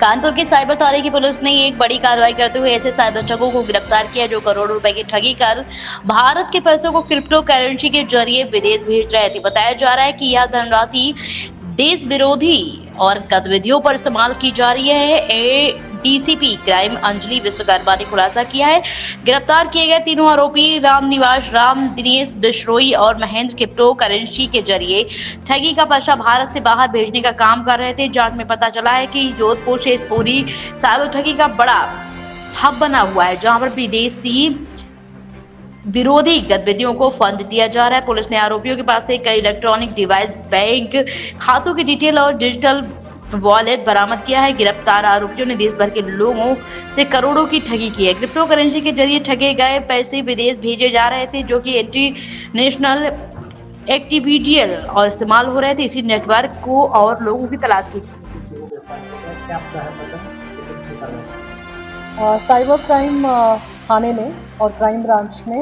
कानपुर की साइबर थाने की पुलिस ने एक बड़ी कार्रवाई करते हुए ऐसे साइबर ठगों को गिरफ्तार किया जो करोड़ों रुपए की ठगी कर भारत के पैसों को क्रिप्टो करेंसी के जरिए विदेश भेज रहे थे। बताया जा रहा है कि यह धनराशि देश विरोधी और गतिविधियों पर इस्तेमाल की जा रही है। डीसीपी क्राइम अंजलि विश्वकर्मा ने खुलासा किया है। गिरफ्तार किए गए तीनों आरोपी रामनिवास, राम दिनेश बिश्नोई और महेंद्र क्रिप्टो करेंसी के जरिए ठगी का पैसा भारत से बाहर भेजने का काम कर रहे थे। जांच में पता चला है कि जोधपुर से इस पूरी साइबर ठगी का बड़ा हब बना हुआ है, जहां पर विदेशी विरोधी गतिविधियों को फंड दिया जा रहा है। पुलिस ने आरोपियों के पास से कई इलेक्ट्रॉनिक डिवाइस, बैंक खातों की डिटेल और डिजिटल वॉलेट बरामद किया है। गिरफ्तार आरोपियों ने देश भर के लोगों से करोड़ों की ठगी की है। क्रिप्टो करेंसी के जरिए ठगे गए पैसे विदेश भेजे जा रहे थे, जो कि इंटरनेशनल एक्टिविटीज और इस्तेमाल हो रहे थे। इसी नेटवर्क को और लोगों की तलाश की। साइबर क्राइम थाने ने और क्राइम ब्रांच ने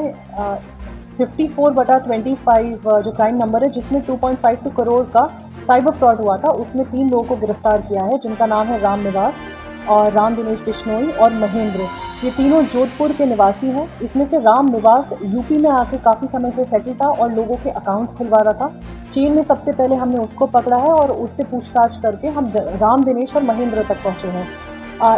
54/25 जो क्राइम नंबर है, जिसमें 2.52 करोड़ का साइबर फ्रॉड हुआ था, उसमें 3 लोगों को गिरफ्तार किया है, जिनका नाम है राम निवास और राम दिनेश बिश्नोई और महेंद्र। ये तीनों जोधपुर के निवासी हैं। इसमें से राम निवास यूपी में आके काफ़ी समय से सेटल था और लोगों के अकाउंट्स खुलवा रहा था। चीन में सबसे पहले हमने उसको पकड़ा है और उससे पूछताछ करके हम राम दिनेश और महेंद्र तक पहुँचे हैं।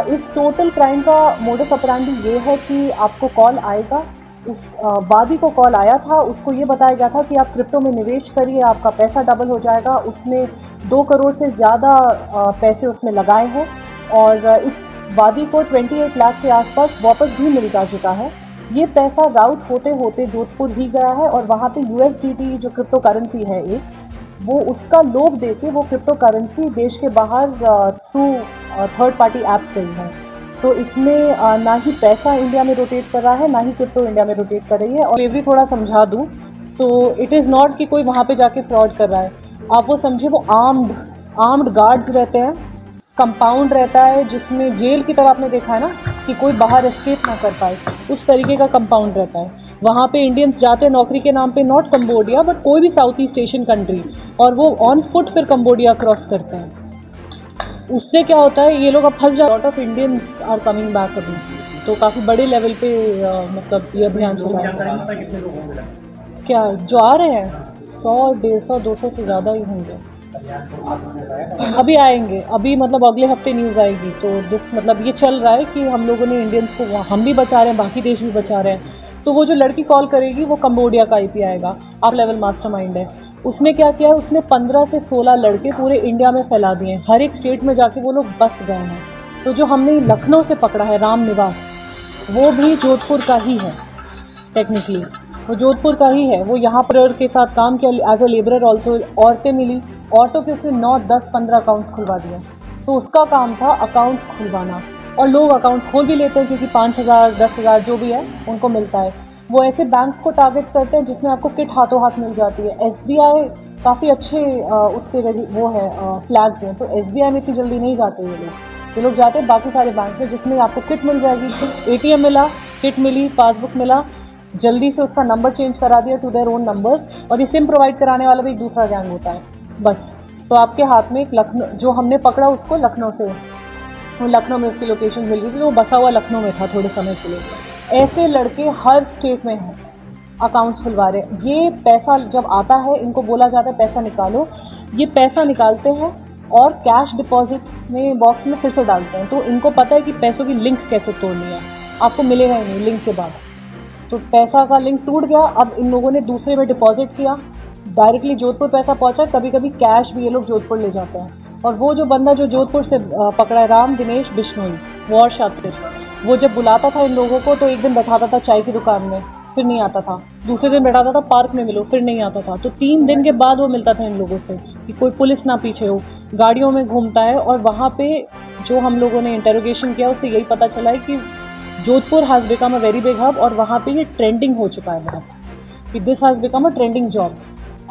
इस टोटल क्राइम का मोडस ऑपरेंडी ये है कि आपको कॉल आएगा, उस वादी को कॉल आया था, उसको ये बताया गया था कि आप क्रिप्टो में निवेश करिए, आपका पैसा डबल हो जाएगा। उसने 2 करोड़ से ज़्यादा पैसे उसमें लगाए हैं और इस वादी को 28 लाख के आसपास वापस भी मिल जा चुका है। ये पैसा राउट होते होते जोधपुर ही गया है और वहाँ पे USDT जो क्रिप्टो करेंसी है एक, वो उसका लोभ देके वो क्रिप्टो करेंसी देश के बाहर थ्रू थर्ड पार्टी ऐप्स गई है। तो इसमें ना ही पैसा इंडिया में रोटेट कर रहा है, ना ही क्रिप्टो इंडिया में रोटेट कर रही है। और डिलीवरी थोड़ा समझा दूँ तो इट इज़ नॉट कि कोई वहाँ पे जाके फ्रॉड कर रहा है। आप वो समझिए, वो आर्म्ड गार्ड्स रहते हैं, कंपाउंड रहता है जिसमें जेल की तरह आपने देखा है ना कि कोई बाहर एस्केप ना कर पाए, उस तरीके का कंपाउंड रहता है। वहाँ पे इंडियंस जाते हैं नौकरी के नाम पे, नॉट कंबोडिया बट कोई भी साउथ ईस्ट एशियन कंट्री, और वो ऑन फुट फिर कंबोडिया क्रॉस करते हैं। उससे क्या होता है, ये लोग अब फंस जाते हैं। Lot of Indians are coming back अभी, तो काफ़ी बड़े लेवल पे मतलब ये अभियान चला है। क्या जो आ रहे हैं 100, 150, 200 से ज़्यादा ही होंगे। अभी आएंगे, अभी मतलब अगले हफ्ते न्यूज़ आएगी। तो मतलब ये चल रहा है कि हम लोगों ने इंडियंस को, हम भी बचा रहे हैं, बाकी देश भी बचा रहे हैं। तो वो जो लड़की कॉल करेगी वो कंबोडिया का IP आएगा, आप लेवल मास्टरमाइंड है। उसने क्या किया, उसने 15 से 16 लड़के पूरे इंडिया में फैला दिए। हर एक स्टेट में जाके वो लोग बस गए हैं। तो जो हमने लखनऊ से पकड़ा है राम निवास, वो भी जोधपुर का ही है। टेक्निकली वो जोधपुर का ही है। वो यहाँ पर के साथ काम किया एज ए लेबरर ऑल्सो। औरतें मिली, औरतों के उसने 9, 10, 15 अकाउंट्स खुलवा दिए। तो उसका काम था अकाउंट्स खुलवाना, और लोग अकाउंट्स खोल भी लेते हैं क्योंकि 5,000, 10,000 जो भी है उनको मिलता है। वो ऐसे बैंक्स को टारगेट करते हैं जिसमें आपको किट हाथों हाथ मिल जाती है। SBI काफ़ी अच्छे उसके वो है फ्लैग्स हैं। तो SBI में इतनी जल्दी नहीं जाते ये लोग जाते हैं बाकी सारे बैंक में, जिसमें आपको किट मिल जाएगी। ATM मिला, किट मिली, पासबुक मिला, जल्दी से उसका नंबर चेंज करा दिया टू देयर ओन नंबर्स। और ये सिम प्रोवाइड कराने वाला भी एक दूसरा गैंग होता है बस। तो आपके हाथ में एक लखनऊ, जो हमने पकड़ा उसको लखनऊ से, लखनऊ में उसकी लोकेशन मिल गई थी, तो वो बसा हुआ लखनऊ में था थोड़े समय के लिए। ऐसे लड़के हर स्टेट में हैं, अकाउंट्स खुलवा रहे। ये पैसा जब आता है, इनको बोला जाता है पैसा निकालो, ये पैसा निकालते हैं और कैश डिपॉजिट में बॉक्स में फिर से डालते हैं। तो इनको पता है कि पैसों की लिंक कैसे तोड़नी है, आपको मिलेगा ही नहीं लिंक के बाद। तो पैसा का लिंक टूट गया, अब इन लोगों ने दूसरे में डिपॉजिट किया, डायरेक्टली जोधपुर पैसा पहुंचा। कभी कभी कैश भी ये लोग जोधपुर ले जाते हैं। और वो जो बंदा जो जोधपुर से पकड़ा है, राम दिनेश बिश्नोई, वॉर शातिर, वो जब बुलाता था इन लोगों को तो एक दिन बैठाता था चाय की दुकान में, फिर नहीं आता था। दूसरे दिन बैठाता था पार्क में मिलो, फिर नहीं आता था। तो 3 दिन के बाद वो मिलता था इन लोगों से कि कोई पुलिस ना पीछे हो, गाड़ियों में घूमता है। और वहाँ पे जो हम लोगों ने इंटेरोगेशन किया उससे यही पता चला है कि Jodhpur has become a very big hub, और वहाँ पे ये ट्रेंडिंग हो चुका है बहुत, कि this has become a trending job.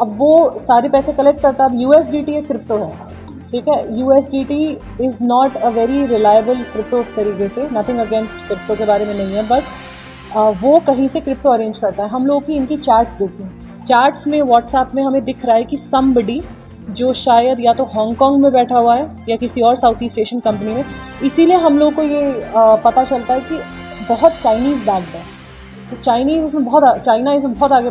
अब वो सारे पैसे कलेक्ट करता है। अब USDT एक क्रिप्टो है, ठीक है। USDT is not a very reliable crypto उस तरीके से, नथिंग अगेंस्ट क्रिप्टो के बारे में नहीं है, बट वो कहीं से क्रिप्टो अरेंज करता है। हम लोगों की इनकी चैट्स देखी, चैट्स में व्हाट्सएप में हमें दिख रहा है कि समबडी जो शायद या तो हांगकांग में बैठा हुआ है या किसी और साउथ ईस्ट एशियन कंपनी में। इसीलिए हम लोग को ये पता चलता है कि बहुत चाइनीज़ बैक्ड है। तो चाइना इसमें बहुत आगे